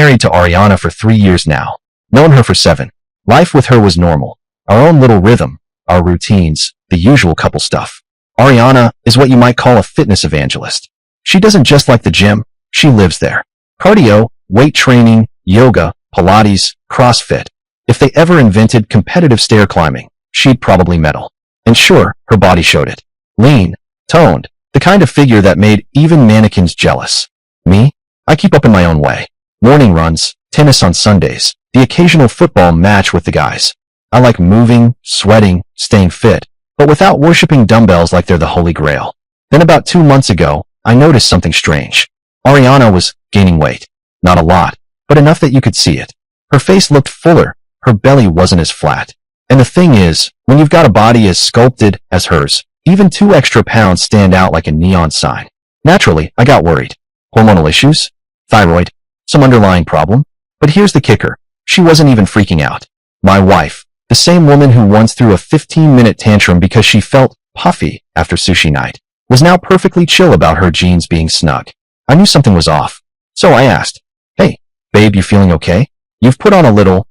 married to Ariana for 3 years now. Known her for 7. Life with her was normal. Our own little rhythm, our routines, the usual couple stuff. Ariana is what you might call a fitness evangelist. She doesn't just like the gym, she lives there. Cardio, weight training, yoga, Pilates, CrossFit. If they ever invented competitive stair climbing, she'd probably medal. And sure, her body showed it. Lean, toned, the kind of figure that made even mannequins jealous. Me? I keep up in my own way. Morning runs, tennis on Sundays, the occasional football match with the guys. I like moving, sweating, staying fit, but without worshipping dumbbells like they're the holy grail. Then about 2 months ago, I noticed something strange. Ariana was gaining weight. Not a lot, but enough that you could see it. Her face looked fuller, her belly wasn't as flat. And the thing is, when you've got a body as sculpted as hers, even 2 extra pounds stand out like a neon sign. Naturally, I got worried. Hormonal issues? Thyroid? Some underlying problem? But here's the kicker. She wasn't even freaking out. My wife, the same woman who once threw a 15-minute tantrum because she felt puffy after sushi night, was now perfectly chill about her jeans being snug. I knew something was off. So I asked, "Hey, babe, you feeling okay? You've put on a little,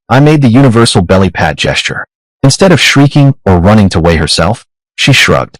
I made the universal belly pat gesture. Instead of shrieking or running to weigh herself, she shrugged.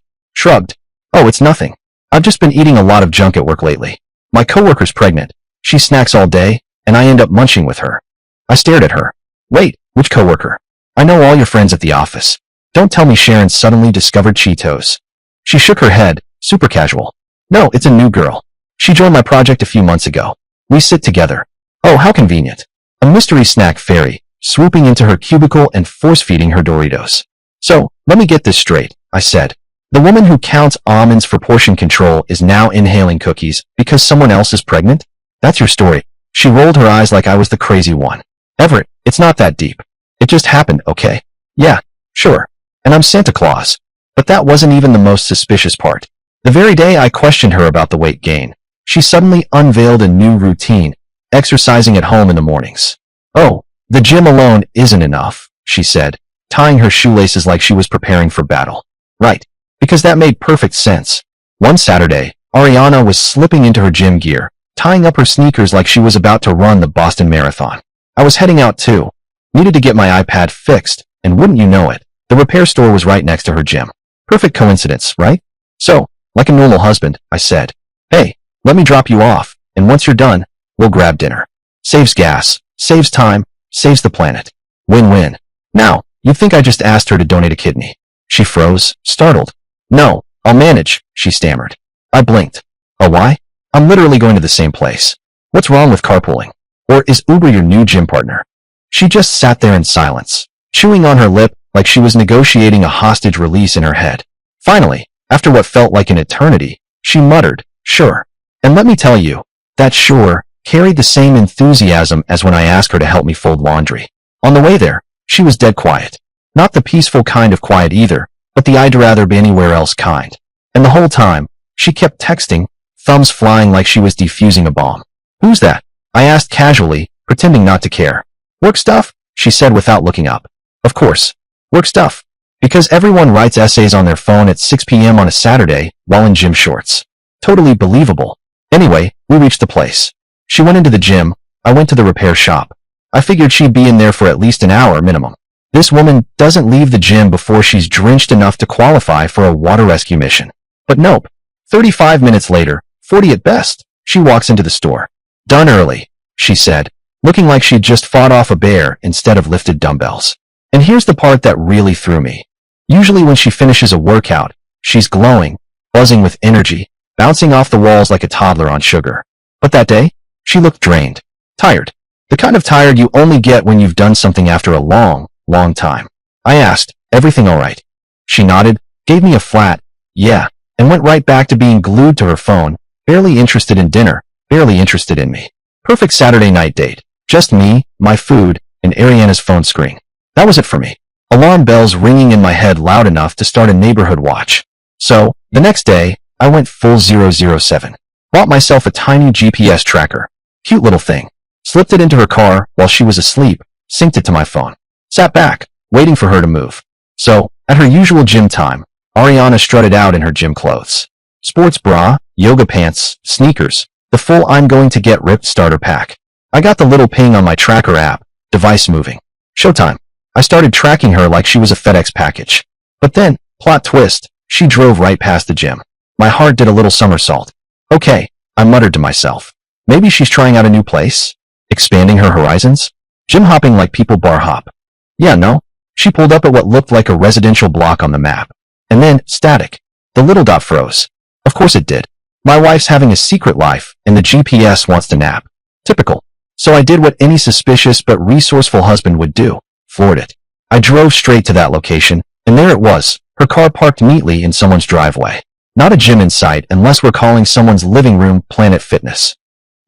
Oh, it's nothing. I've just been eating a lot of junk at work lately. My coworker's pregnant. She snacks all day, and I end up munching with her." I stared at her. Wait, which coworker? I know all your friends at the office. Don't tell me Sharon suddenly discovered Cheetos. She shook her head, super casual. No, it's a new girl. She joined my project a few months ago. We sit together. Oh, how convenient. A mystery snack fairy, swooping into her cubicle and force-feeding her Doritos. So, let me get this straight, I said. The woman who counts almonds for portion control is now inhaling cookies because someone else is pregnant? That's your story. She rolled her eyes like I was the crazy one. Everett, it's not that deep. It just happened, okay? Yeah, sure. And I'm Santa Claus. But that wasn't even the most suspicious part. The very day I questioned her about the weight gain, she suddenly unveiled a new routine, exercising at home in the mornings. Oh, the gym alone isn't enough, she said, tying her shoelaces like she was preparing for battle. Right, because that made perfect sense. One Saturday, Ariana was slipping into her gym gear, tying up her sneakers like she was about to run the Boston Marathon. I was heading out too. Needed to get my iPad fixed, and wouldn't you know it, the repair store was right next to her gym. Perfect coincidence, right? So, like a normal husband, I said, "Hey, let me drop you off, and once you're done, we'll grab dinner." Saves gas, saves time, saves the planet. Win-win. Now, you'd think I just asked her to donate a kidney. She froze, startled. "No, I'll manage," she stammered. I blinked. "Oh, why? I'm literally going to the same place. What's wrong with carpooling? Or is Uber your new gym partner?" She just sat there in silence, chewing on her lip like she was negotiating a hostage release in her head. Finally, after what felt like an eternity, she muttered, "Sure." And let me tell you, that sure carried the same enthusiasm as when I asked her to help me fold laundry. On the way there, she was dead quiet. Not the peaceful kind of quiet either, but the I'd rather be anywhere else kind. And the whole time, she kept texting, thumbs flying like she was defusing a bomb. "Who's that?" I asked casually, pretending not to care. "Work stuff?" she said without looking up. Of course, work stuff. Because everyone writes essays on their phone at 6 p.m. on a Saturday while in gym shorts. Totally believable. Anyway, we reached the place. She went into the gym, I went to the repair shop. I figured she'd be in there for at least an hour minimum. This woman doesn't leave the gym before she's drenched enough to qualify for a water rescue mission. But nope. 35 minutes later, 40 at best, she walks into the store. "Done early," she said, looking like she'd just fought off a bear instead of lifted dumbbells. And here's the part that really threw me. Usually when she finishes a workout, she's glowing, buzzing with energy, bouncing off the walls like a toddler on sugar. But that day, she looked drained, tired. The kind of tired you only get when you've done something after a long, long time. I asked, "Everything all right?" She nodded, gave me a flat, "Yeah," and went right back to being glued to her phone, barely interested in dinner, barely interested in me. Perfect Saturday night date. Just me, my food, and Ariana's phone screen. That was it for me. Alarm bells ringing in my head loud enough to start a neighborhood watch. So, the next day, I went full 007. Bought myself a tiny GPS tracker. Cute little thing. Slipped it into her car while she was asleep, synced it to my phone. Sat back, waiting for her to move. So, at her usual gym time, Ariana strutted out in her gym clothes. Sports bra, yoga pants, sneakers, the full I'm going to get ripped starter pack. I got the little ping on my tracker app, device moving. Showtime. I started tracking her like she was a FedEx package. But then, plot twist, she drove right past the gym. My heart did a little somersault. Okay, I muttered to myself. Maybe she's trying out a new place? Expanding her horizons? Gym hopping like people bar hop. Yeah, no. She pulled up at what looked like a residential block on the map. And then, static. The little dot froze. Of course it did. My wife's having a secret life, and the GPS wants to nap. Typical. So I did what any suspicious but resourceful husband would do. Floored it. I drove straight to that location, and there it was, her car parked neatly in someone's driveway. Not a gym in sight unless we're calling someone's living room Planet Fitness.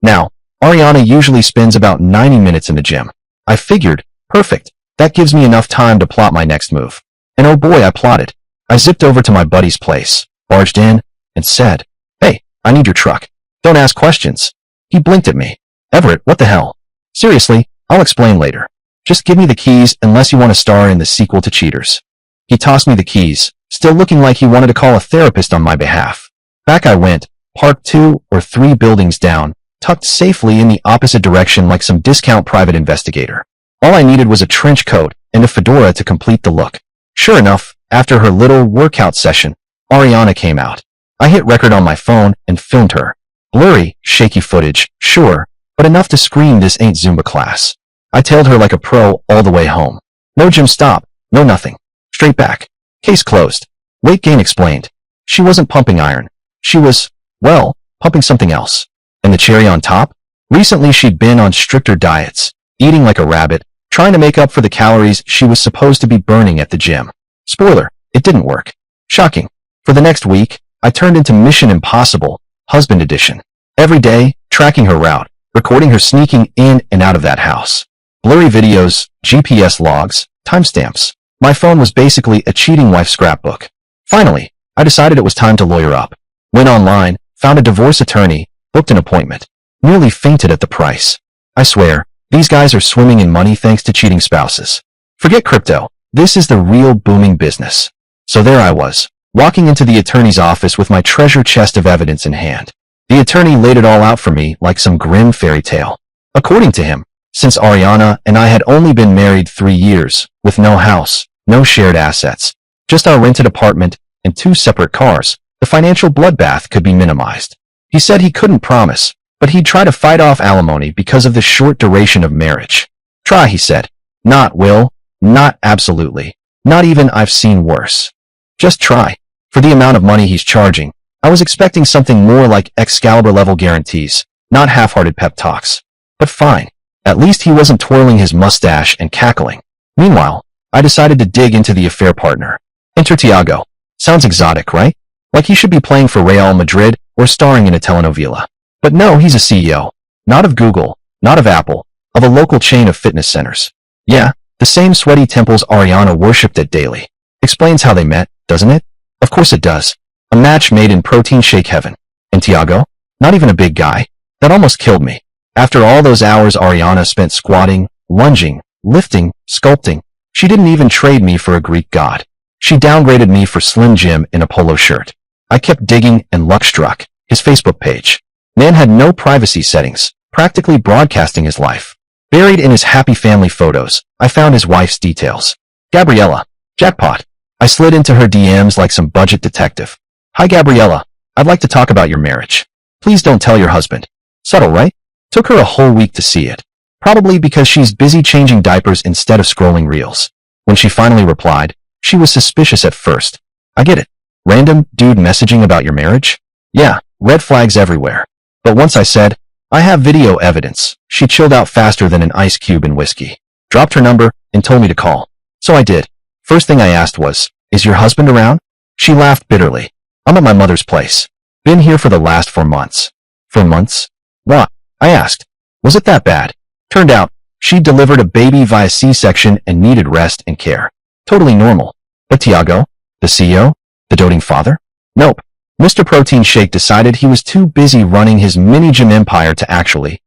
Now, Ariana usually spends about 90 minutes in the gym. I figured, perfect, that gives me enough time to plot my next move. And oh boy, I plotted. I zipped over to my buddy's place, barged in, and said, "Hey, I need your truck. Don't ask questions." He blinked at me. "Everett, what the hell?" "Seriously, I'll explain later. Just give me the keys unless you want to star in the sequel to Cheaters." He tossed me the keys, still looking like he wanted to call a therapist on my behalf. Back I went, parked 2 or 3 buildings down, tucked safely in the opposite direction like some discount private investigator. All I needed was a trench coat and a fedora to complete the look. Sure enough, after her little workout session, Ariana came out. I hit record on my phone and filmed her. Blurry, shaky footage, sure, but enough to scream this ain't Zumba class. I tailed her like a pro all the way home. No gym stop, no nothing. Straight back. Case closed. Weight gain explained. She wasn't pumping iron. She was, well, pumping something else. And the cherry on top? Recently she'd been on stricter diets, eating like a rabbit, trying to make up for the calories she was supposed to be burning at the gym. Spoiler, it didn't work. Shocking. For the next week, I turned into Mission Impossible, Husband Edition. Every day, tracking her route, recording her sneaking in and out of that house. Blurry videos, GPS logs, timestamps. My phone was basically a cheating wife's scrapbook. Finally, I decided it was time to lawyer up. Went online, found a divorce attorney, booked an appointment. Nearly fainted at the price. I swear, these guys are swimming in money thanks to cheating spouses. Forget crypto. This is the real booming business. So there I was, walking into the attorney's office with my treasure chest of evidence in hand. The attorney laid it all out for me like some grim fairy tale. According to him, since Ariana and I had only been married 3 years, with no house, no shared assets, just our rented apartment and 2 separate cars, the financial bloodbath could be minimized. He said he couldn't promise, but he'd try to fight off alimony because of the short duration of marriage. Try, he said. Not will, not absolutely, not even I've seen worse. Just try. For the amount of money he's charging, I was expecting something more like Excalibur-level guarantees, not half-hearted pep talks. But fine. At least he wasn't twirling his mustache and cackling. Meanwhile, I decided to dig into the affair partner. Enter Tiago. Sounds exotic, right? Like he should be playing for Real Madrid or starring in a telenovela. But no, he's a CEO. Not of Google, not of Apple, of a local chain of fitness centers. Yeah, the same sweaty temples Ariana worshipped at daily. Explains how they met, doesn't it? Of course it does. A match made in protein shake heaven. And Tiago? Not even a big guy. That almost killed me. After all those hours Ariana spent squatting, lunging, lifting, sculpting, she didn't even trade me for a Greek god. She downgraded me for Slim Jim in a polo shirt. I kept digging and luck struck. His Facebook page. Man had no privacy settings, practically broadcasting his life. Buried in his happy family photos, I found his wife's details. Gabriella. Jackpot. I slid into her DMs like some budget detective. Hi Gabriella. I'd like to talk about your marriage. Please don't tell your husband. Subtle, right? Took her a whole week to see it. Probably because she's busy changing diapers instead of scrolling reels. When she finally replied, she was suspicious at first. I get it. Random dude messaging about your marriage? Yeah, red flags everywhere. But once I said, I have video evidence, she chilled out faster than an ice cube in whiskey. Dropped her number and told me to call. So I did. First thing I asked was, is your husband around? She laughed bitterly. I'm at my mother's place. Been here for the last 4 months. 4 months? What? I asked. Was it that bad? Turned out, she delivered a baby via C-section and needed rest and care. Totally normal. But Tiago? The CEO? The doting father? Nope. Mr. Protein Shake decided he was too busy running his mini gym empire to actually,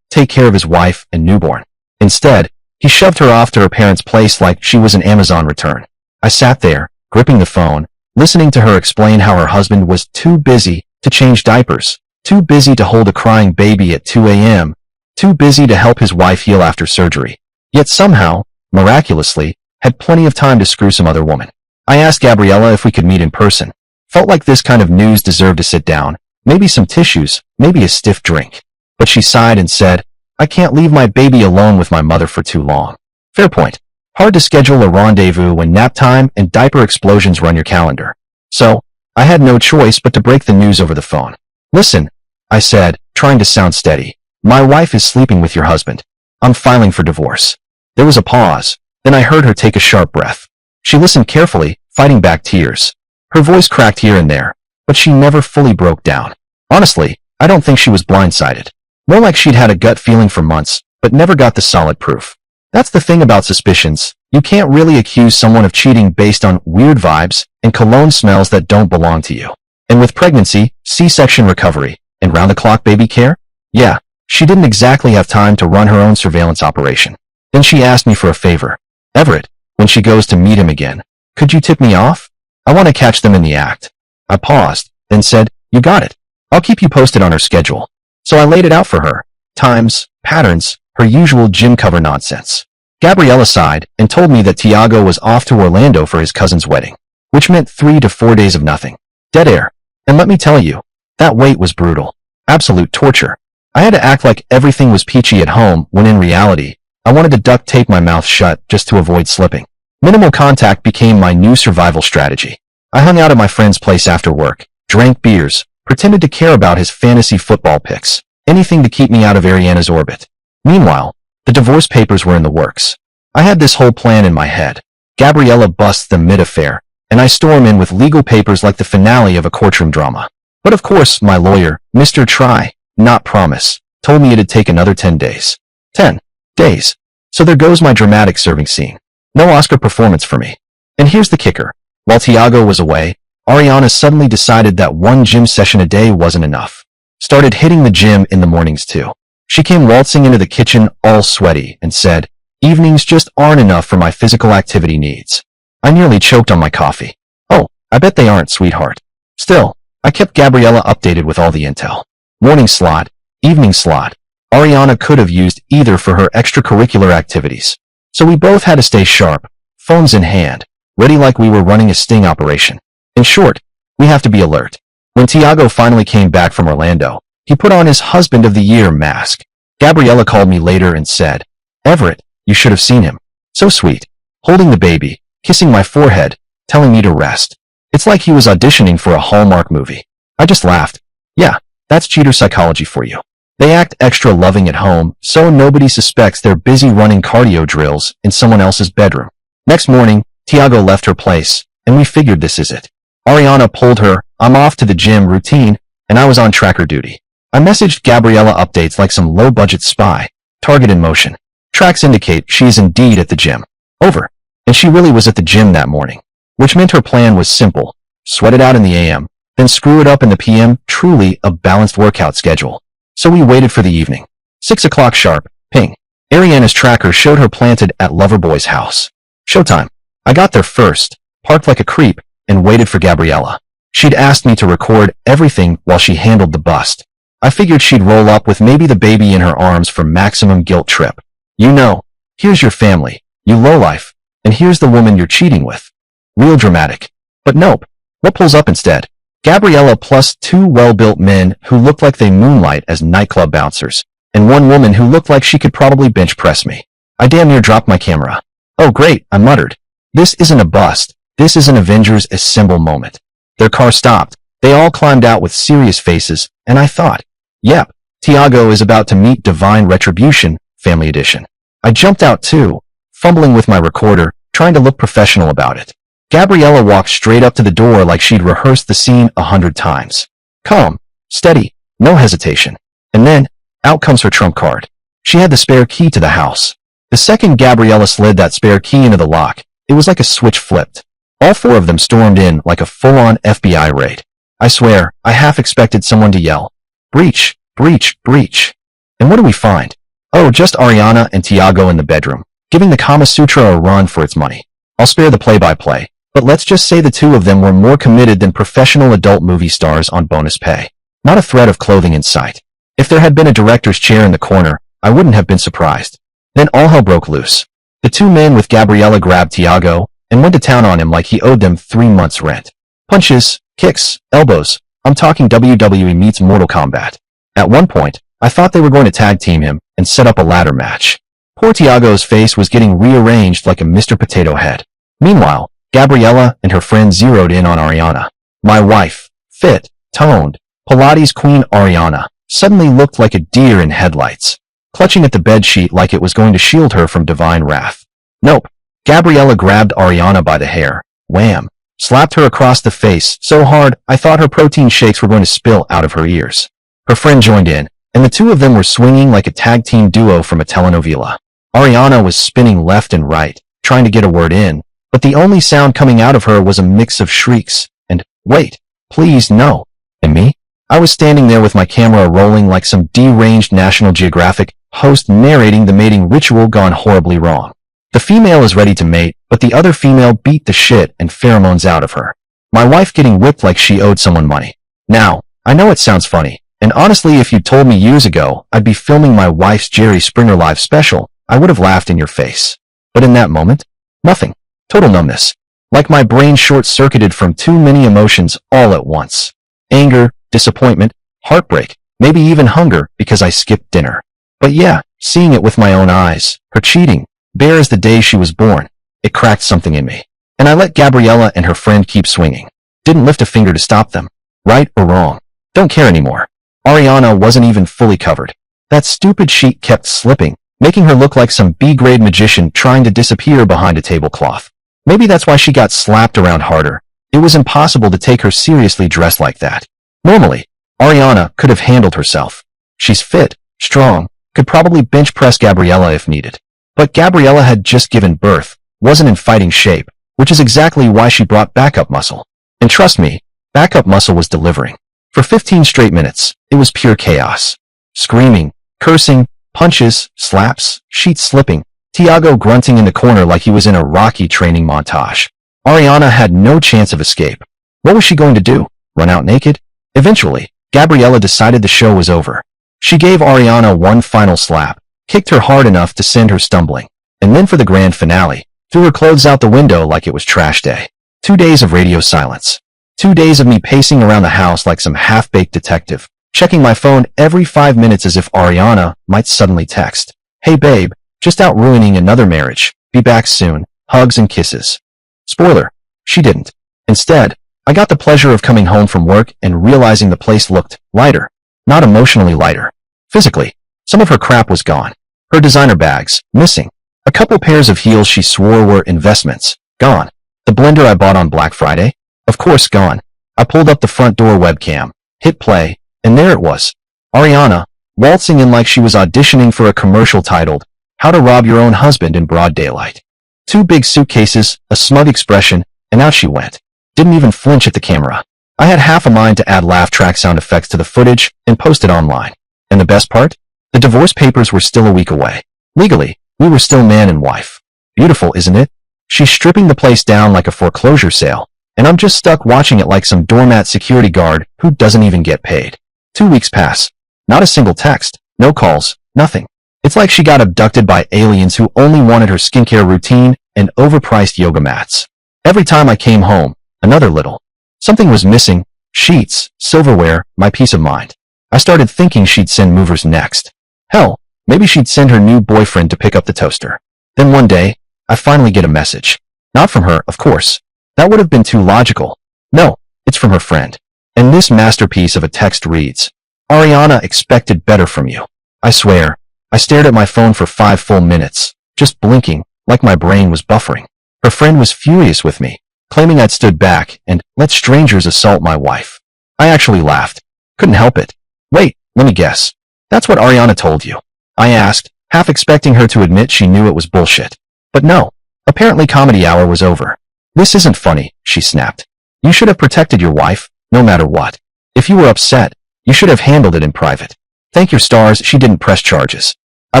take care of his wife and newborn. Instead, he shoved her off to her parents' place like she was an Amazon return. I sat there, gripping the phone, listening to her explain how her husband was too busy to change diapers, too busy to hold a crying baby at 2 a.m., too busy to help his wife heal after surgery, yet somehow, miraculously, had plenty of time to screw some other woman. I asked Gabriella if we could meet in person. Felt like this kind of news deserved to sit down, maybe some tissues, maybe a stiff drink. But she sighed and said, I can't leave my baby alone with my mother for too long. Fair point. Hard to schedule a rendezvous when nap time and diaper explosions run your calendar. So, I had no choice but to break the news over the phone. Listen, I said, trying to sound steady. My wife is sleeping with your husband. I'm filing for divorce. There was a pause. Then I heard her take a sharp breath. She listened carefully, fighting back tears. Her voice cracked here and there, but she never fully broke down. Honestly, I don't think she was blindsided. More like she'd had a gut feeling for months, but never got the solid proof. That's the thing about suspicions. You can't really accuse someone of cheating based on weird vibes and cologne smells that don't belong to you. And with pregnancy, C-section recovery, and round-the-clock baby care? Yeah, she didn't exactly have time to run her own surveillance operation. Then she asked me for a favor. Everett, when she goes to meet him again, could you tip me off? I want to catch them in the act. I paused, then said, you got it. I'll keep you posted on her schedule. So I laid it out for her. Times, patterns, her usual gym cover nonsense. Gabriella sighed and told me that Tiago was off to Orlando for his cousin's wedding, which meant 3 to 4 days of nothing. Dead air. And let me tell you, that wait was brutal. Absolute torture. I had to act like everything was peachy at home when in reality, I wanted to duct tape my mouth shut just to avoid slipping. Minimal contact became my new survival strategy. I hung out at my friend's place after work, drank beers, pretended to care about his fantasy football picks, anything to keep me out of Ariana's orbit. Meanwhile, the divorce papers were in the works. I had this whole plan in my head. Gabriella busts them mid-affair, and I storm in with legal papers like the finale of a courtroom drama. But of course, my lawyer, Mr. Try, Not Promise, told me it'd take another 10 days. 10 days. So there goes my dramatic serving scene. No Oscar performance for me. And here's the kicker. While Tiago was away, Ariana suddenly decided that one gym session a day wasn't enough. Started hitting the gym in the mornings too. She came waltzing into the kitchen all sweaty and said, evenings just aren't enough for my physical activity needs. I nearly choked on my coffee. Oh, I bet they aren't, sweetheart. Still, I kept Gabriella updated with all the intel. Morning slot, evening slot. Ariana could have used either for her extracurricular activities. So we both had to stay sharp, phones in hand, ready like we were running a sting operation. In short, we have to be alert. When Tiago finally came back from Orlando, he put on his Husband of the Year mask. Gabriella called me later and said, Everett, you should have seen him. So sweet. Holding the baby, kissing my forehead, telling me to rest. It's like he was auditioning for a Hallmark movie. I just laughed. Yeah, that's cheater psychology for you. They act extra loving at home, so nobody suspects they're busy running cardio drills in someone else's bedroom. Next morning, Tiago left her place, and we figured this is it. Ariana pulled her, I'm off to the gym routine, and I was on tracker duty. I messaged Gabriella updates like some low-budget spy. Target in motion. Tracks indicate she is indeed at the gym. Over. And she really was at the gym that morning. Which meant her plan was simple. Sweat it out in the AM, then screw it up in the PM, truly a balanced workout schedule. So we waited for the evening. 6 o'clock sharp, ping. Ariana's tracker showed her planted at Loverboy's house. Showtime. I got there first, parked like a creep, and waited for Gabriella. She'd asked me to record everything while she handled the bust. I figured she'd roll up with maybe the baby in her arms for maximum guilt trip. You know, here's your family, you lowlife, and here's the woman you're cheating with. Real dramatic. But nope. What pulls up instead? Gabriella plus 2 well-built men who looked like they moonlight as nightclub bouncers, and one woman who looked like she could probably bench press me. I damn near dropped my camera. Oh great, I muttered. This isn't a bust. This is an Avengers Assemble moment. Their car stopped. They all climbed out with serious faces, and I thought, yep, Tiago is about to meet divine retribution, family edition. I jumped out too, fumbling with my recorder, trying to look professional about it. Gabriella walked straight up to the door like she'd rehearsed the scene 100 times. Calm, steady, no hesitation. And then, out comes her trump card. She had the spare key to the house. The second Gabriella slid that spare key into the lock, it was like a switch flipped. All 4 of them stormed in like a full-on FBI raid. I swear, I half expected someone to yell, breach, breach, breach. And what do we find? Oh, just Ariana and Tiago in the bedroom, giving the Kama Sutra a run for its money. I'll spare the play-by-play, but let's just say the 2 of them were more committed than professional adult movie stars on bonus pay. Not a thread of clothing in sight. If there had been a director's chair in the corner, I wouldn't have been surprised. Then all hell broke loose. The two men with Gabriella grabbed Tiago and went to town on him like he owed them 3 months' rent. Punches, kicks, elbows. I'm talking WWE meets Mortal Kombat. At one point, I thought they were going to tag team him and set up a ladder match. Poor Tiago's face was getting rearranged like a Mr. Potato Head. Meanwhile, Gabriella and her friend zeroed in on Ariana. My wife, fit, toned, Pilates queen Ariana, suddenly looked like a deer in headlights, clutching at the bedsheet like it was going to shield her from divine wrath. Nope. Gabriella grabbed Ariana by the hair, wham, slapped her across the face so hard I thought her protein shakes were going to spill out of her ears. Her friend joined in, and the two of them were swinging like a tag team duo from a telenovela. Ariana was spinning left and right, trying to get a word in, but the only sound coming out of her was a mix of shrieks and, wait, please no. And me? I was standing there with my camera rolling like some deranged National Geographic host narrating the mating ritual gone horribly wrong. The female is ready to mate, but the other female beat the shit and pheromones out of her. My wife getting whipped like she owed someone money. Now, I know it sounds funny, and honestly if you told me years ago I'd be filming my wife's Jerry Springer live special, I would have laughed in your face. But in that moment, nothing. Total numbness. Like my brain short-circuited from too many emotions all at once. Anger, disappointment, heartbreak, maybe even hunger because I skipped dinner. But yeah, seeing it with my own eyes, her cheating, bare as the day she was born, it cracked something in me. And I let Gabriella and her friend keep swinging. Didn't lift a finger to stop them. Right or wrong. Don't care anymore. Ariana wasn't even fully covered. That stupid sheet kept slipping, making her look like some B-grade magician trying to disappear behind a tablecloth. Maybe that's why she got slapped around harder. It was impossible to take her seriously dressed like that. Normally, Ariana could have handled herself. She's fit, strong, could probably bench press Gabriella if needed. But Gabriella had just given birth, wasn't in fighting shape, which is exactly why she brought backup muscle. And trust me, backup muscle was delivering. For 15 straight minutes, it was pure chaos. Screaming, cursing, punches, slaps, sheets slipping, Tiago grunting in the corner like he was in a Rocky training montage. Ariana had no chance of escape. What was she going to do? Run out naked? Eventually, Gabriella decided the show was over. She gave Ariana one final slap, kicked her hard enough to send her stumbling, and then for the grand finale, threw her clothes out the window like it was trash day. 2 days of radio silence. 2 days of me pacing around the house like some half-baked detective, checking my phone every 5 minutes as if Ariana might suddenly text. Hey babe, just out ruining another marriage. Be back soon. Hugs and kisses. Spoiler, she didn't. Instead, I got the pleasure of coming home from work and realizing the place looked lighter. Not emotionally lighter. Physically, some of her crap was gone. Her designer bags, missing. A couple pairs of heels she swore were investments, gone. The blender I bought on Black Friday, of course gone. I pulled up the front door webcam, hit play, and there it was. Ariana, waltzing in like she was auditioning for a commercial titled, How to Rob Your Own Husband in Broad Daylight. 2 big suitcases, a smug expression, and out she went. Didn't even flinch at the camera. I had half a mind to add laugh track sound effects to the footage and post it online. And the best part? The divorce papers were still a week away. Legally, we were still man and wife. Beautiful, isn't it? She's stripping the place down like a foreclosure sale, and I'm just stuck watching it like some doormat security guard who doesn't even get paid. 2 weeks pass. Not a single text, no calls, nothing. It's like she got abducted by aliens who only wanted her skincare routine and overpriced yoga mats. Every time I came home, another little. Something was missing. Sheets, silverware, my peace of mind. I started thinking she'd send movers next. Hell, maybe she'd send her new boyfriend to pick up the toaster. Then one day, I finally get a message. Not from her, of course. That would have been too logical. No, it's from her friend. And this masterpiece of a text reads, Ariana expected better from you. I swear, I stared at my phone for 5 full minutes, just blinking, like my brain was buffering. Her friend was furious with me, claiming I'd stood back and let strangers assault my wife. I actually laughed. Couldn't help it. Wait, let me guess. That's what Ariana told you. I asked, half expecting her to admit she knew it was bullshit. But no, apparently comedy hour was over. This isn't funny, she snapped. You should have protected your wife, no matter what. If you were upset, you should have handled it in private. Thank your stars she didn't press charges. I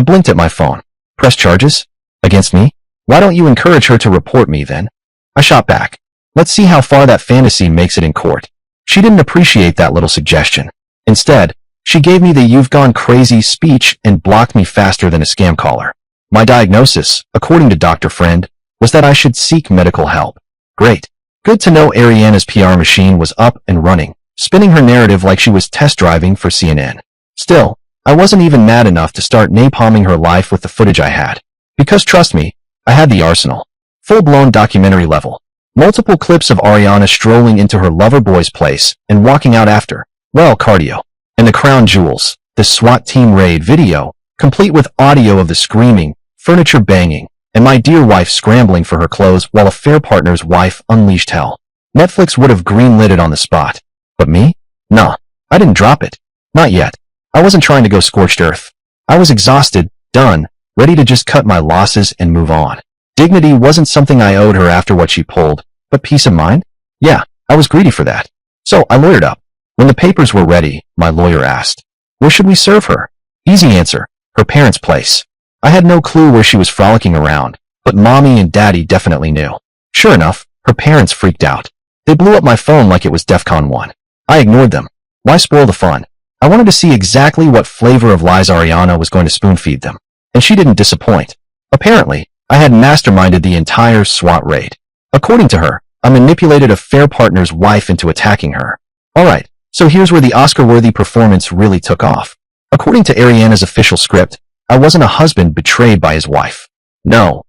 blinked at my phone. Press charges? Against me? Why don't you encourage her to report me then? I shot back. Let's see how far that fantasy makes it in court. She didn't appreciate that little suggestion. Instead, She gave me the "you've gone crazy" speech and blocked me faster than a scam caller. My diagnosis, according to Dr. Friend, was that I should seek medical help. Great. Good to know Ariana's PR machine was up and running, spinning her narrative like she was test driving for CNN. Still, I wasn't even mad enough to start napalming her life with the footage I had. Because trust me, I had the arsenal. Full-blown documentary level. Multiple clips of Ariana strolling into her lover boy's place and walking out after. Well, cardio. And the crown jewels, the SWAT team raid video, complete with audio of the screaming, furniture banging, and my dear wife scrambling for her clothes while a fair partner's wife unleashed hell. Netflix would have greenlit it on the spot. But me? Nah, I didn't drop it. Not yet. I wasn't trying to go scorched earth. I was exhausted, done, ready to just cut my losses and move on. Dignity wasn't something I owed her after what she pulled, but peace of mind? Yeah, I was greedy for that. So I lawyered up. When the papers were ready, my lawyer asked, "Where should we serve her?" Easy answer, her parents' place. I had no clue where she was frolicking around, but mommy and daddy definitely knew. Sure enough, her parents freaked out. They blew up my phone like it was DEFCON 1. I ignored them. Why spoil the fun? I wanted to see exactly what flavor of lies Ariana was going to spoon-feed them. And she didn't disappoint. Apparently, I had masterminded the entire SWAT raid. According to her, I manipulated a fair partner's wife into attacking her. Alright, so here's where the Oscar-worthy performance really took off. According to Ariana's official script, I wasn't a husband betrayed by his wife. No.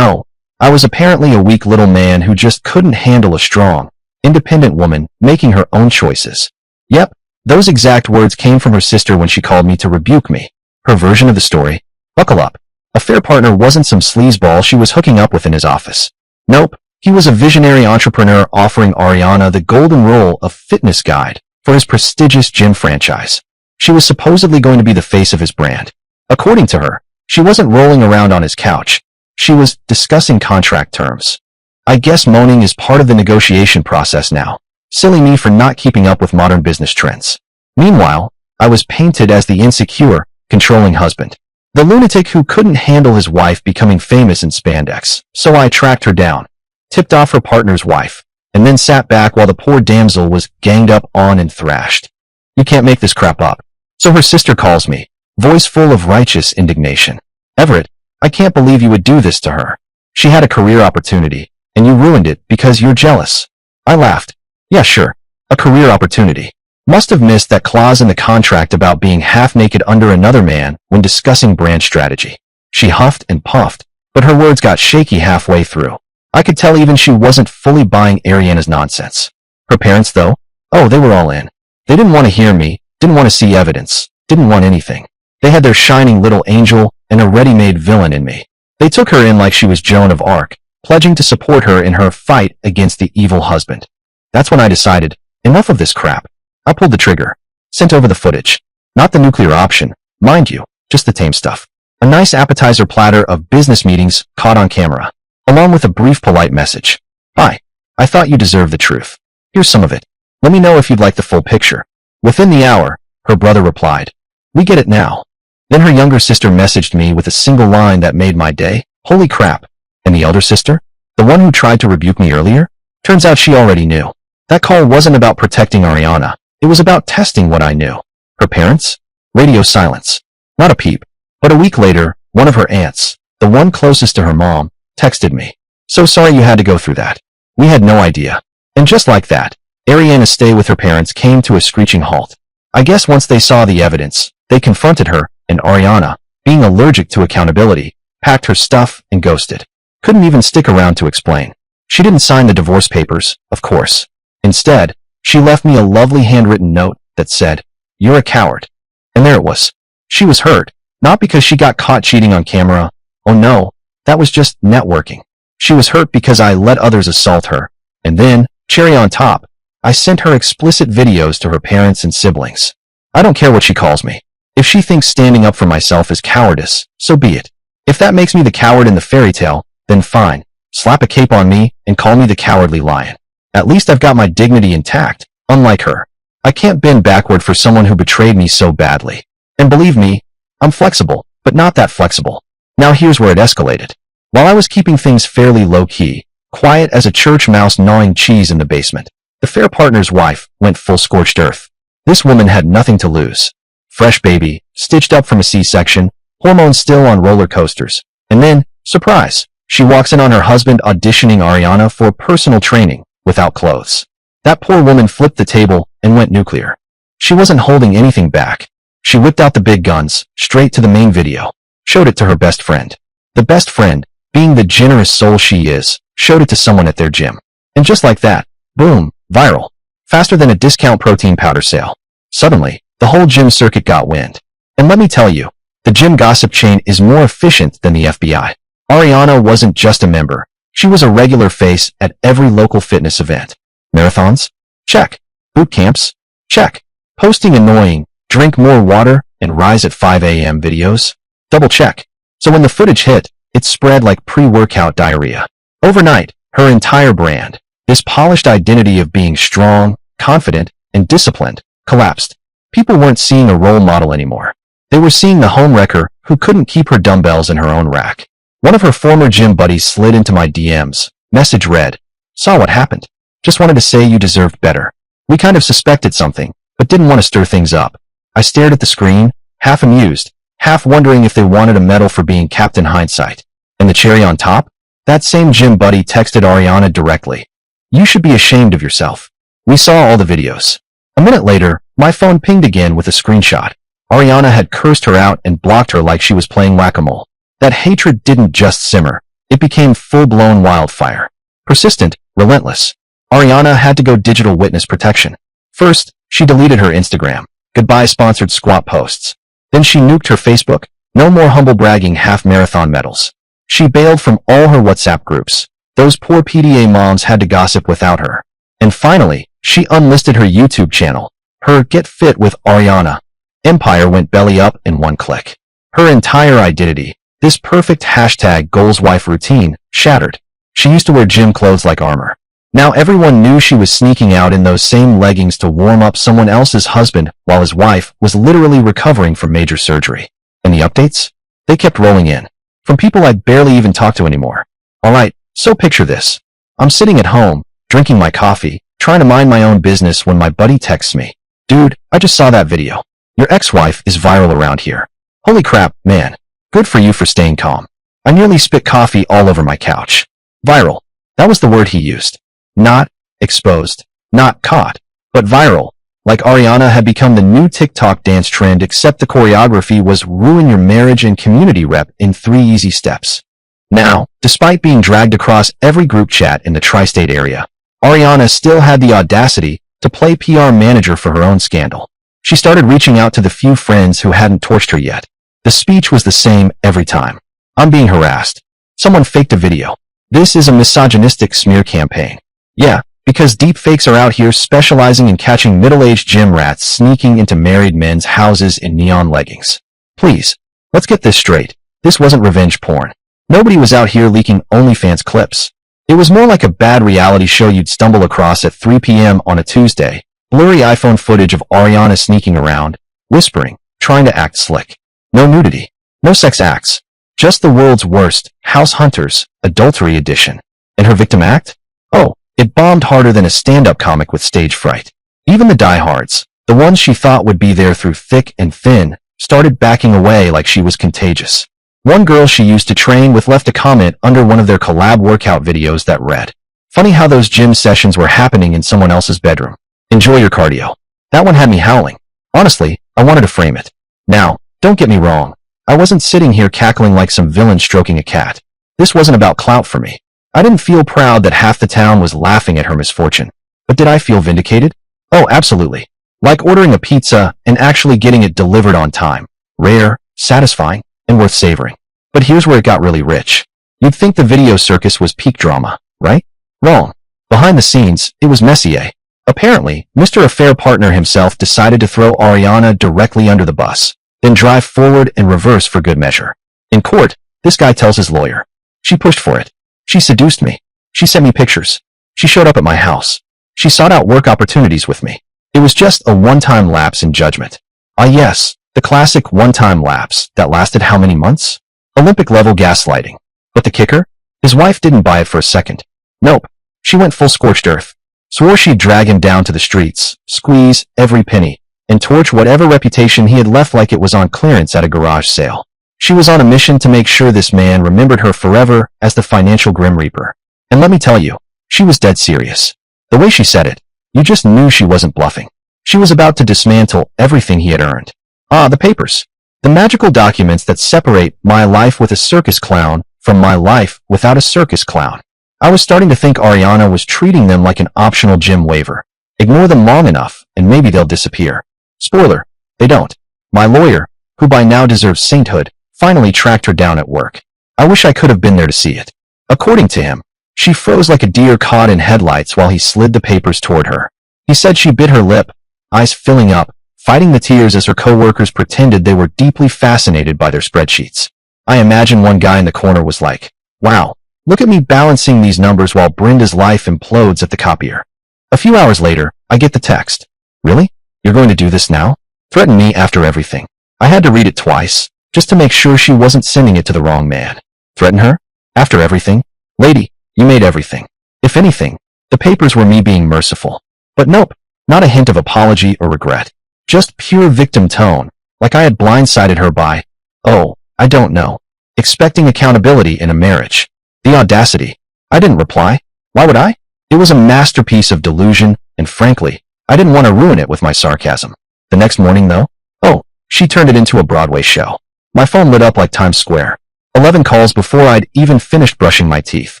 I was apparently a weak little man who just couldn't handle a strong, independent woman making her own choices. Yep, those exact words came from her sister when she called me to rebuke me. Her version of the story: buckle up. A fair partner wasn't some sleazeball she was hooking up with in his office. Nope, he was a visionary entrepreneur offering Ariana the golden role of fitness guide for his prestigious gym franchise. She was supposedly going to be the face of his brand. According to her, she wasn't rolling around on his couch. She was discussing contract terms. I guess moaning is part of the negotiation process now. Silly me for not keeping up with modern business trends. Meanwhile, I was painted as the insecure, controlling husband. The lunatic who couldn't handle his wife becoming famous in spandex, so I tracked her down, tipped off her partner's wife, and then sat back while the poor damsel was ganged up on and thrashed. You can't make this crap up. So her sister calls me, voice full of righteous indignation. Everett, I can't believe you would do this to her. She had a career opportunity, and you ruined it because you're jealous. I laughed. Yeah, sure. A career opportunity. Must have missed that clause in the contract about being half-naked under another man when discussing brand strategy. She huffed and puffed, but her words got shaky halfway through. I could tell even she wasn't fully buying Ariana's nonsense. Her parents, though? Oh, they were all in. They didn't want to hear me, didn't want to see evidence, didn't want anything. They had their shining little angel and a ready-made villain in me. They took her in like she was Joan of Arc, pledging to support her in her fight against the evil husband. That's when I decided, enough of this crap. I pulled the trigger. Sent over the footage. Not the nuclear option, mind you, just the tame stuff. A nice appetizer platter of business meetings caught on camera, along with a brief polite message. Hi, I thought you deserved the truth. Here's some of it. Let me know if you'd like the full picture. Within the hour, her brother replied, "We get it now." Then her younger sister messaged me with a single line that made my day. Holy crap. And the elder sister? The one who tried to rebuke me earlier? Turns out she already knew. That call wasn't about protecting Ariana. It was about testing what I knew. Her parents? Radio silence. Not a peep. But a week later, one of her aunts, the one closest to her mom, texted me. "So sorry you had to go through that. We had no idea." And just like that, Ariana's stay with her parents came to a screeching halt. I guess once they saw the evidence, they confronted her, and Ariana, being allergic to accountability, packed her stuff and ghosted. Couldn't even stick around to explain. She didn't sign the divorce papers, of course. Instead, she left me a lovely handwritten note that said, "You're a coward." And there it was. She was hurt, not because she got caught cheating on camera. Oh no, that was just networking. She was hurt because I let others assault her. And then, cherry on top, I sent her explicit videos to her parents and siblings. I don't care what she calls me. If she thinks standing up for myself is cowardice, so be it. If that makes me the coward in the fairy tale, then fine. Slap a cape on me and call me the cowardly lion. At least I've got my dignity intact, unlike her. I can't bend backward for someone who betrayed me so badly. And believe me, I'm flexible, but not that flexible. Now here's where it escalated. While I was keeping things fairly low-key, quiet as a church mouse gnawing cheese in the basement, the fair partner's wife went full scorched earth. This woman had nothing to lose. fresh baby, stitched up from a C-section, hormones still on roller coasters. And then, surprise, she walks in on her husband auditioning Ariana for personal training, without clothes. That poor woman flipped the table and went nuclear. She wasn't holding anything back. She whipped out the big guns, straight to the main video, showed it to her best friend. The best friend, being the generous soul she is, showed it to someone at their gym. And just like that, boom, viral. Faster than a discount protein powder sale. Suddenly, the whole gym circuit got wind. And let me tell you, the gym gossip chain is more efficient than the FBI. Ariana wasn't just a member. She was a regular face at every local fitness event. Marathons? Check. Boot camps? Check. Posting annoying, drink more water and rise at 5 a.m. videos? Double check. So when the footage hit, it spread like pre-workout diarrhea. Overnight, her entire brand, this polished identity of being strong, confident, and disciplined, collapsed. People weren't seeing a role model anymore. They were seeing the homewrecker who couldn't keep her dumbbells in her own rack. One of her former gym buddies slid into my DMs. Message read, "Saw what happened. Just wanted to say you deserved better. We kind of suspected something, but didn't want to stir things up." I stared at the screen, half amused, half wondering if they wanted a medal for being Captain Hindsight. And the cherry on top? That same gym buddy texted Ariana directly. "You should be ashamed of yourself. We saw all the videos." A minute later, my phone pinged again with a screenshot. Ariana had cursed her out and blocked her like she was playing whack-a-mole. That hatred didn't just simmer. It became full-blown wildfire. Persistent, relentless. Ariana had to go digital witness protection. First, she deleted her Instagram. Goodbye sponsored squat posts. Then she nuked her Facebook. No more humble bragging half-marathon medals. She bailed from all her WhatsApp groups. Those poor PDA moms had to gossip without her. And finally, she unlisted her YouTube channel. Her Get Fit with Ariana empire went belly up in one click. Her entire identity, this perfect hashtag goalswife routine, shattered. She used to wear gym clothes like armor. Now everyone knew she was sneaking out in those same leggings to warm up someone else's husband while his wife was literally recovering from major surgery. And the updates? They kept rolling in. From people I'd barely even talk to anymore. Alright, so picture this. I'm sitting at home, drinking my coffee, trying to mind my own business when my buddy texts me. "Dude, I just saw that video. Your ex-wife is viral around here. Holy crap, man. Good for you for staying calm." I nearly spit coffee all over my couch. Viral. That was the word he used. Not exposed, not caught, but viral. Like Ariana had become the new TikTok dance trend, except the choreography was ruin your marriage and community rep in 3 easy steps. Now, despite being dragged across every group chat in the tri-state area, Ariana still had the audacity to play PR manager for her own scandal. She started reaching out to the few friends who hadn't torched her yet. The speech was the same every time. "I'm being harassed. Someone faked a video. This is a misogynistic smear campaign." Yeah, because deepfakes are out here specializing in catching middle-aged gym rats sneaking into married men's houses in neon leggings. Please, let's get this straight. This wasn't revenge porn. Nobody was out here leaking OnlyFans clips. It was more like a bad reality show you'd stumble across at 3 p.m. on a Tuesday. Blurry iPhone footage of Ariana sneaking around, whispering, trying to act slick. No nudity. No sex acts. Just the world's worst, House Hunters, Adultery Edition. And her victim act? Oh, it bombed harder than a stand-up comic with stage fright. Even the diehards, the ones she thought would be there through thick and thin, started backing away like she was contagious. One girl she used to train with left a comment under one of their collab workout videos that read, "Funny how those gym sessions were happening in someone else's bedroom. Enjoy your cardio." That one had me howling. Honestly, I wanted to frame it. Now, don't get me wrong. I wasn't sitting here cackling like some villain stroking a cat. This wasn't about clout for me. I didn't feel proud that half the town was laughing at her misfortune. But did I feel vindicated? Oh, absolutely. Like ordering a pizza and actually getting it delivered on time. Rare, satisfying, and worth savoring. But here's where it got really rich. You'd think the video circus was peak drama, right? Wrong. Behind the scenes, it was Messier. Apparently, Mr. Affair partner himself decided to throw Ariana directly under the bus, then drive forward and reverse for good measure. In court, this guy tells his lawyer, "She pushed for it. She seduced me. She sent me pictures. She showed up at my house. She sought out work opportunities with me. It was just a one-time lapse in judgment." Ah yes, the classic one-time lapse that lasted how many months? Olympic-level gaslighting. But the kicker? His wife didn't buy it for a second. Nope. She went full scorched earth. Swore she'd drag him down to the streets, squeeze every penny, and torch whatever reputation he had left like it was on clearance at a garage sale. She was on a mission to make sure this man remembered her forever as the financial Grim Reaper. And let me tell you, she was dead serious. The way she said it, you just knew she wasn't bluffing. She was about to dismantle everything he had earned. Ah, the papers. The magical documents that separate my life with a circus clown from my life without a circus clown. I was starting to think Ariana was treating them like an optional gym waiver. Ignore them long enough, and maybe they'll disappear. Spoiler, they don't. My lawyer, who by now deserves sainthood, finally tracked her down at work. I wish I could have been there to see it. According to him, she froze like a deer caught in headlights while he slid the papers toward her. He said she bit her lip, eyes filling up, fighting the tears as her co-workers pretended they were deeply fascinated by their spreadsheets. I imagine one guy in the corner was like, wow, look at me balancing these numbers while Brenda's life implodes at the copier. A few hours later, I get the text. Really? You're going to do this now? Threaten me after everything. I had to read it twice, just to make sure she wasn't sending it to the wrong man. Threaten her? After everything? Lady, you made everything. If anything, the papers were me being merciful. But nope, not a hint of apology or regret. Just pure victim tone, like I had blindsided her by, oh, I don't know, expecting accountability in a marriage. The audacity. I didn't reply. Why would I? It was a masterpiece of delusion, and frankly, I didn't want to ruin it with my sarcasm. The next morning, though, oh, she turned it into a Broadway show. My phone lit up like Times Square. 11 calls before I'd even finished brushing my teeth.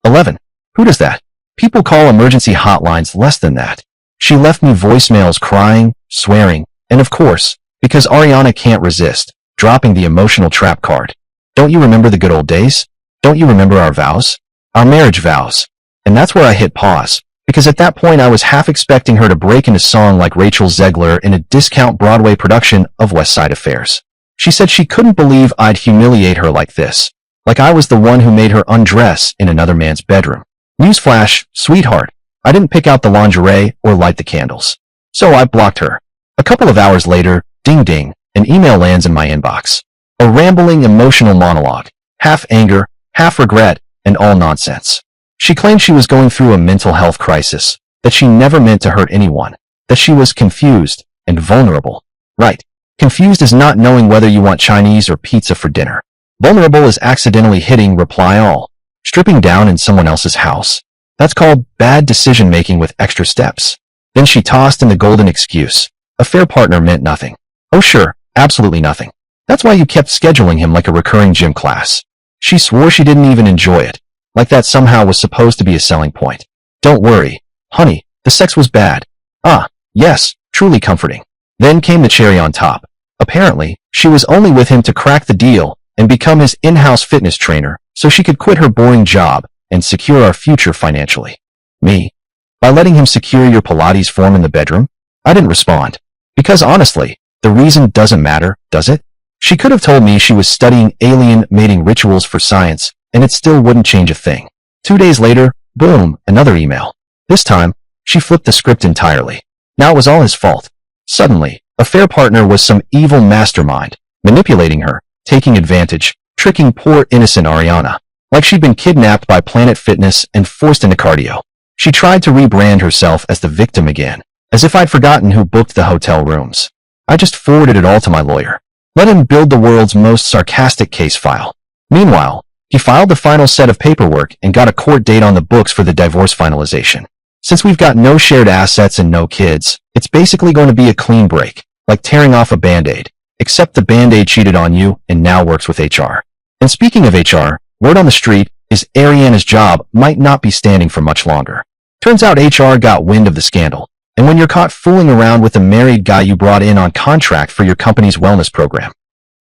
11. Who does that? People call emergency hotlines less than that. She left me voicemails crying, swearing, and of course, because Ariana can't resist, dropping the emotional trap card. Don't you remember the good old days? Don't you remember our vows? Our marriage vows. And that's where I hit pause, because at that point I was half expecting her to break into song like Rachel Zegler in a discount Broadway production of West Side Affairs. She said she couldn't believe I'd humiliate her like this, like I was the one who made her undress in another man's bedroom. Newsflash, sweetheart, I didn't pick out the lingerie or light the candles. So I blocked her. A couple of hours later, ding ding, an email lands in my inbox. A rambling emotional monologue, half anger, half regret, and all nonsense. She claimed she was going through a mental health crisis, that she never meant to hurt anyone, that she was confused and vulnerable. Right. Confused is not knowing whether you want Chinese or pizza for dinner. Vulnerable is accidentally hitting reply all, stripping down in someone else's house. That's called bad decision-making with extra steps. Then she tossed in the golden excuse. A fair partner meant nothing. Oh sure, absolutely nothing. That's why you kept scheduling him like a recurring gym class. She swore she didn't even enjoy it, like that somehow was supposed to be a selling point. Don't worry, honey, the sex was bad. Ah, yes, truly comforting. Then came the cherry on top. Apparently, she was only with him to crack the deal and become his in-house fitness trainer so she could quit her boring job and secure our future financially. Me? By letting him secure your Pilates form in the bedroom? I didn't respond. Because honestly, the reason doesn't matter, does it? She could have told me she was studying alien mating rituals for science, and it still wouldn't change a thing. 2 days later, boom, another email. This time, she flipped the script entirely. Now it was all his fault. Suddenly, a fair partner was some evil mastermind, manipulating her, taking advantage, tricking poor innocent Ariana, like she'd been kidnapped by Planet Fitness and forced into cardio. She tried to rebrand herself as the victim again, as if I'd forgotten who booked the hotel rooms. I just forwarded it all to my lawyer. Let him build the world's most sarcastic case file. Meanwhile, he filed the final set of paperwork and got a court date on the books for the divorce finalization. Since we've got no shared assets and no kids, it's basically going to be a clean break, like tearing off a Band-Aid, except the Band-Aid cheated on you and now works with HR. And speaking of HR, word on the street is Ariana's job might not be standing for much longer. Turns out HR got wind of the scandal, and when you're caught fooling around with a married guy you brought in on contract for your company's wellness program,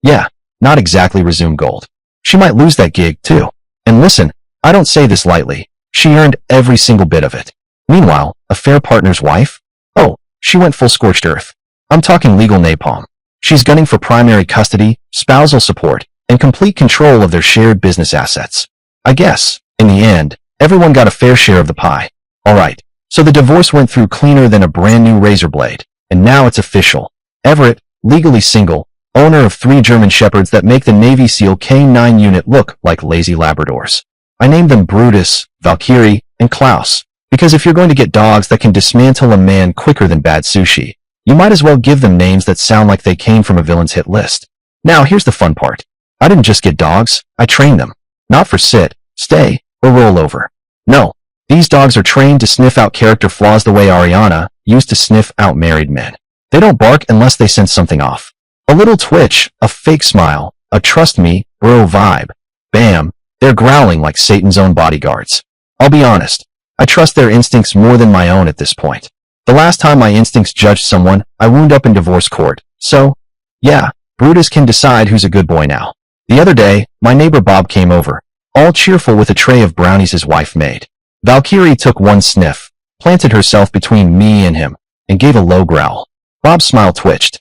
yeah, not exactly resume gold. She might lose that gig, too. And listen, I don't say this lightly. She earned every single bit of it. Meanwhile, a fair partner's wife? Oh, she went full scorched earth. I'm talking legal napalm. She's gunning for primary custody, spousal support, and complete control of their shared business assets. I guess, in the end, everyone got a fair share of the pie. Alright, so the divorce went through cleaner than a brand new razor blade, and now it's official. Everett, legally single, owner of 3 German Shepherds that make the Navy SEAL K-9 unit look like lazy Labradors. I named them Brutus, Valkyrie, and Klaus, because if you're going to get dogs that can dismantle a man quicker than bad sushi, You might as well give them names that sound like they came from a villain's hit list. Now here's the fun part. I didn't just get dogs, I trained them. Not for sit, stay, or roll over. No, these dogs are trained to sniff out character flaws the way Ariana used to sniff out married men. They don't bark unless they sense something off. A little twitch, a fake smile, a trust me, bro vibe. Bam, they're growling like Satan's own bodyguards. I'll be honest, I trust their instincts more than my own at this point. The last time my instincts judged someone, I wound up in divorce court. So, yeah, Brutus can decide who's a good boy now. The other day, my neighbor Bob came over, all cheerful with a tray of brownies his wife made. Valkyrie took one sniff, planted herself between me and him, and gave a low growl. Bob's smile twitched.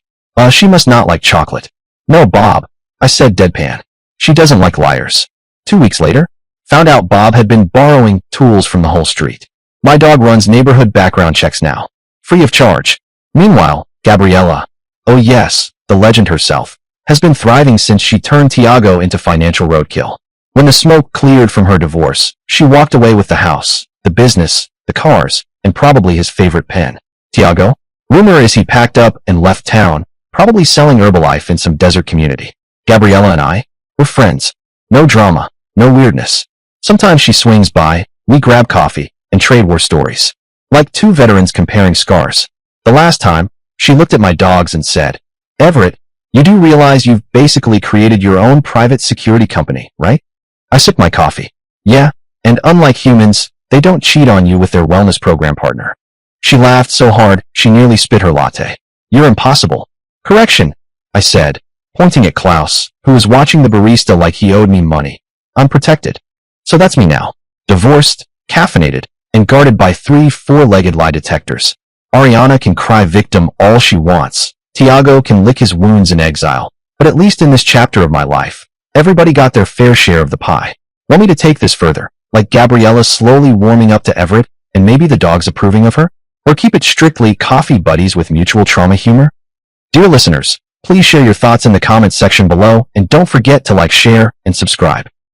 She must not like chocolate. No, Bob, I said deadpan. She doesn't like liars. 2 weeks later, found out Bob had been borrowing tools from the whole street. My dog runs neighborhood background checks now, free of charge. Meanwhile, Gabriella, oh yes, the legend herself, has been thriving since she turned Tiago into financial roadkill. When the smoke cleared from her divorce, she walked away with the house, the business, the cars, and probably his favorite pen. Tiago? Rumor is he packed up and left town, probably selling Herbalife in some desert community. Gabriella and I, we're friends. No drama, no weirdness. Sometimes she swings by, we grab coffee, and trade war stories. Like two veterans comparing scars. The last time, she looked at my dogs and said, Everett, you do realize you've basically created your own private security company, right? I sipped my coffee. Yeah, and unlike humans, they don't cheat on you with their wellness program partner. She laughed so hard, she nearly spit her latte. You're impossible. Correction, I said, pointing at Klaus, who was watching the barista like he owed me money. I'm protected. So that's me now. Divorced, caffeinated, and guarded by 3 four-legged lie detectors. Ariana can cry victim all she wants. Tiago can lick his wounds in exile. But at least in this chapter of my life, everybody got their fair share of the pie. Want me to take this further? Like Gabriella slowly warming up to Everett, and maybe the dogs approving of her? Or keep it strictly coffee buddies with mutual trauma humor? Dear listeners, please share your thoughts in the comments section below, and don't forget to like, share, and subscribe.